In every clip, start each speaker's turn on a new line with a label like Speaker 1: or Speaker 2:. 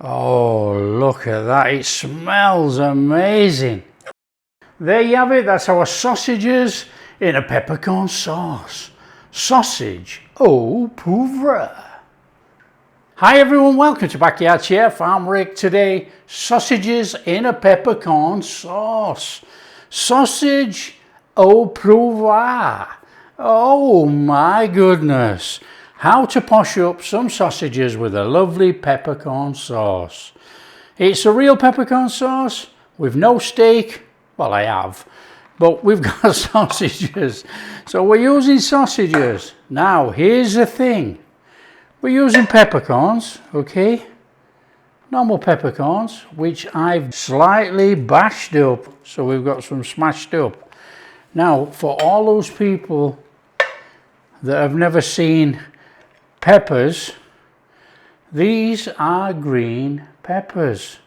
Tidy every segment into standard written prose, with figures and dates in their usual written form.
Speaker 1: Oh, look at that. It smells amazing. There you have it. That's our sausages in a peppercorn sauce. Sausage au poivre. Hi everyone, welcome to Backyard Chef. I'm Rick. Today, sausages in a peppercorn sauce. Sausage au poivre. Oh my goodness. How to posh up some sausages with a lovely peppercorn sauce. It's a real peppercorn sauce with no steak. Well, I have, but we've got sausages. So we're using sausages. Now, here's the thing. We're using peppercorns, okay? Normal peppercorns, which I've slightly bashed up. So we've got some smashed up. Now, for all those people that have never seen peppers, these are green peppers.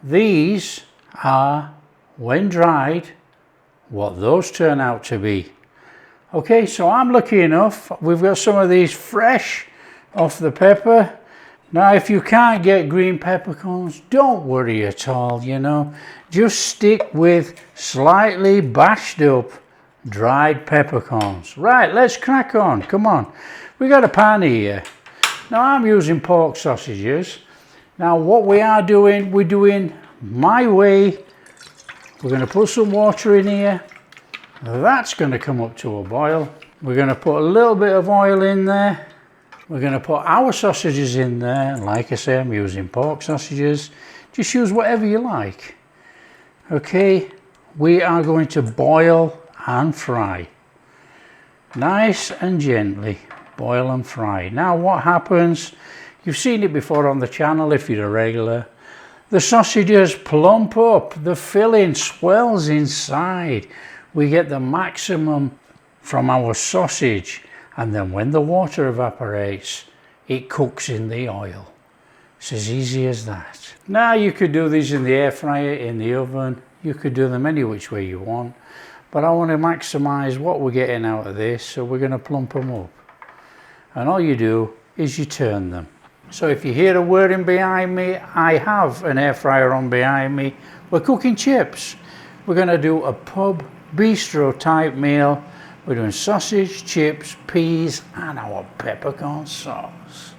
Speaker 1: These are, when dried, what those turn out to be. Okay, so I'm lucky enough, we've got some of these fresh off the pepper. Now, if you can't get green peppercorns, don't worry at all, you know. Just stick with slightly bashed up dried peppercorns. Right, let's crack on, come on. We got a pan here. Now, I'm using pork sausages. Now, what we are doing, we're doing my way. We're going to put some water in here. That's going to come up to a boil. We're going to put a little bit of oil in there. We're going to put our sausages in there. Like I say, I'm using pork sausages. Just use whatever you like. Okay, we are going to boil and fry. Nice and gently. Boil and fry. Now what happens, you've seen it before on the channel if you're a regular. The sausages plump up, the filling swells inside. We get the maximum from our sausage, and then when the water evaporates, it cooks in the oil. It's as easy as that. Now you could do these in the air fryer, in the oven. You could do them any which way you want. But I want to maximize what we're getting out of this, so we're going to plump them up. And all you do is you turn them. So if you hear a whirring behind me, I have an air fryer on behind me. We're cooking chips. We're going to do a pub bistro type meal. We're doing sausage, chips, peas, and our peppercorn sauce.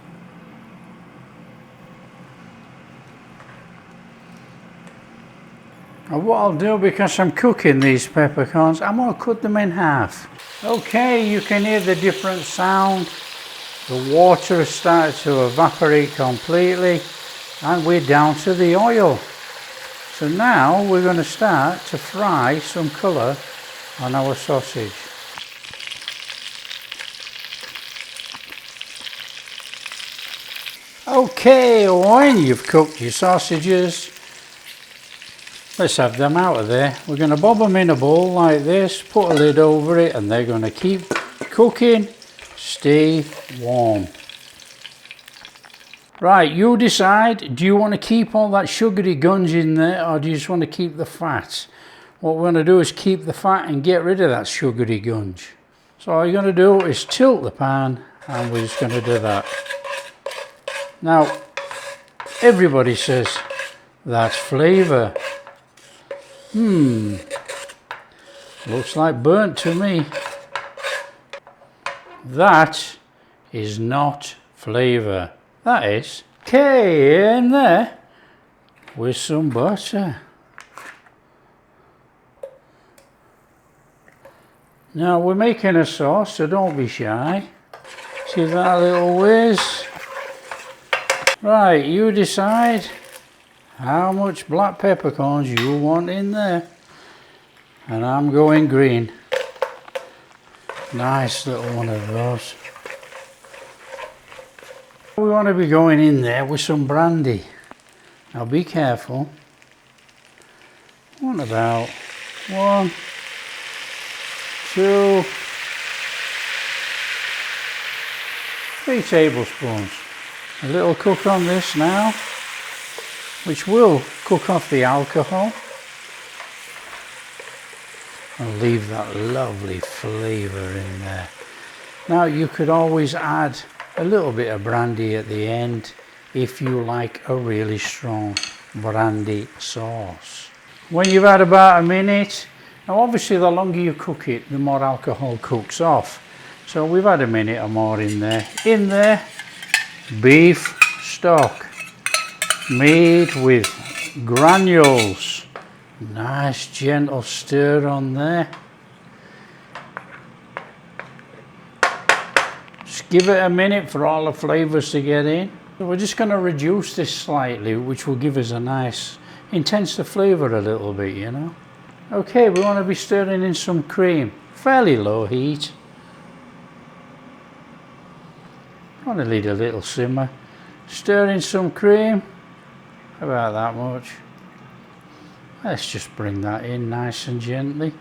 Speaker 1: And what I'll do, because I'm cooking these peppercorns, I'm going to cut them in half. Okay, you can hear the different sound. The water has started to evaporate completely, and we're down to the oil. So now we're going to start to fry some colour on our sausage. Okay, when you've cooked your sausages, let's have them out of there. We're going to bob them in a bowl like this, put a lid over it, and they're going to keep cooking. Stay warm. Right, you decide, do you want to keep all that sugary gunge in there, or do you just want to keep the fat? What we're going to do is keep the fat and get rid of that sugary gunge. So all you're going to do is tilt the pan, and we're just going to do that. Now, everybody says, that's flavour. Looks like burnt to me. That is not flavour. That is. Okay, in there with some butter. Now we're making a sauce, so don't be shy. See that little whiz? Right, you decide how much black peppercorns you want in there. And I'm going green. Nice little one of those. We want to be going in there with some brandy. Now be careful. What about 1, 2, 3 tablespoons. A little cook on this now, which will cook off the alcohol and leave that lovely flavour in there. Now you could always add a little bit of brandy at the end if you like a really strong brandy sauce. When you've had about a minute, now obviously the longer you cook it, the more alcohol cooks off. So we've had a minute or more in there. In there, beef stock made with granules. Nice gentle stir on there. Just give it a minute for all the flavours to get in. So we're just going to reduce this slightly, which will give us a nice, intense the flavour a little bit, you know. Okay, we want to be stirring in some cream. Fairly low heat. Want to leave a little simmer. Stir in some cream. About that much. Let's just bring that in nice and gently.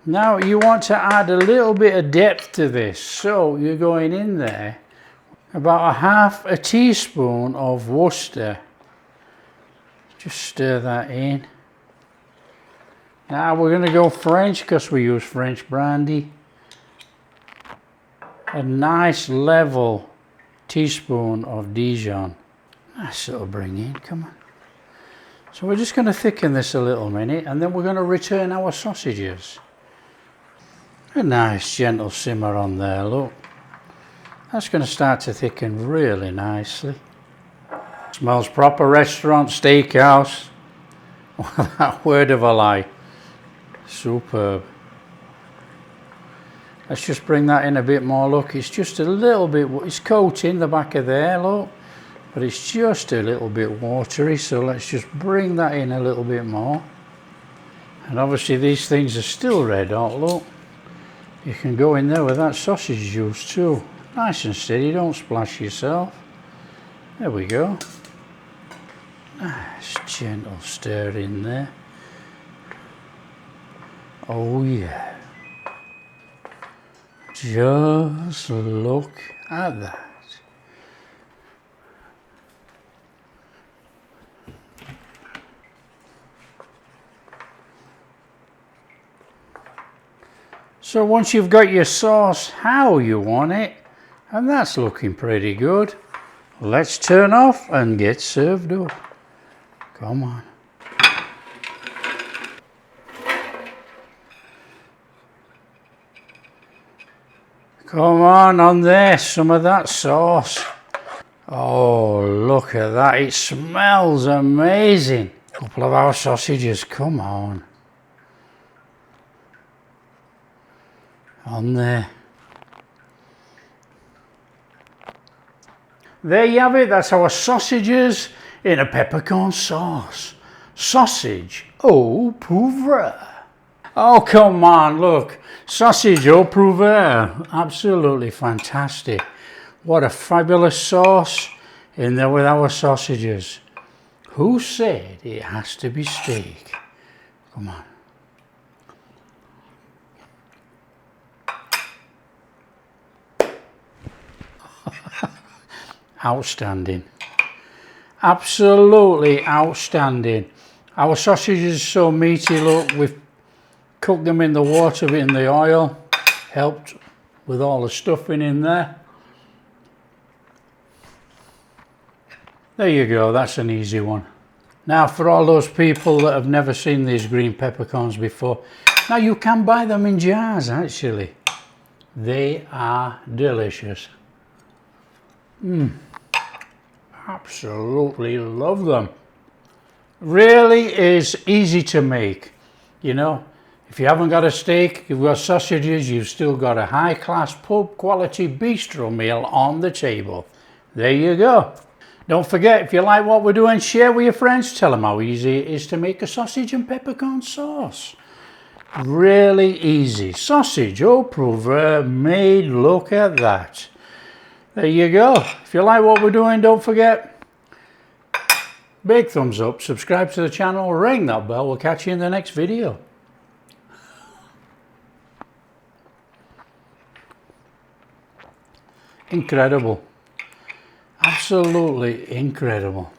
Speaker 1: Now you want to add a little bit of depth to this, so you're going in there about half a teaspoon of Worcester. Just stir that in. Now we're going to go French because we use French brandy. A nice level teaspoon of Dijon. Nice little bring in, come on. So we're just going to thicken this a little minute and then we're going to return our sausages. A nice gentle simmer on there, look. That's going to start to thicken really nicely. Smells proper restaurant, steakhouse. That word of a lie. Superb. Let's just bring that in a bit more, look, it's just a little bit, it's coating the back of there, look, but it's just a little bit watery, so let's just bring that in a little bit more. And obviously these things are still red hot, look. You can go in there with that sausage juice too. Nice and steady, don't splash yourself. There we go. Nice gentle stir in there. Oh yeah. Just look at that. So once you've got your sauce how you want it, and that's looking pretty good, let's turn off and get served up. Come on. Come on there, some of that sauce. Oh, look at that, it smells amazing. A couple of our sausages, come on. On there. There you have it, that's our sausages in a peppercorn sauce. Sausage au poivre. Oh, come on, look. Sausage au poivre. Absolutely fantastic. What a fabulous sauce in there with our sausages. Who said it has to be steak? Come on. Outstanding. Absolutely outstanding. Our sausages are so meaty, look, we've cooked them in the water, but in the oil, helped with all the stuffing in there. There you go, that's an easy one. Now for all those people that have never seen these green peppercorns before, now you can buy them in jars actually. They are delicious. Absolutely love them. Really is easy to make. You know, if you haven't got a steak, you've got sausages, you've still got a high-class pub quality bistro meal on the table. There you go. Don't forget, if you like what we're doing, share with your friends. Tell them how easy it is to make a sausage and peppercorn sauce. Really easy. Sausage au poivre made, look at that. There you go. If you like what we're doing, don't forget, big thumbs up, subscribe to the channel, ring that bell. We'll catch you in the next video. Incredible. Absolutely incredible.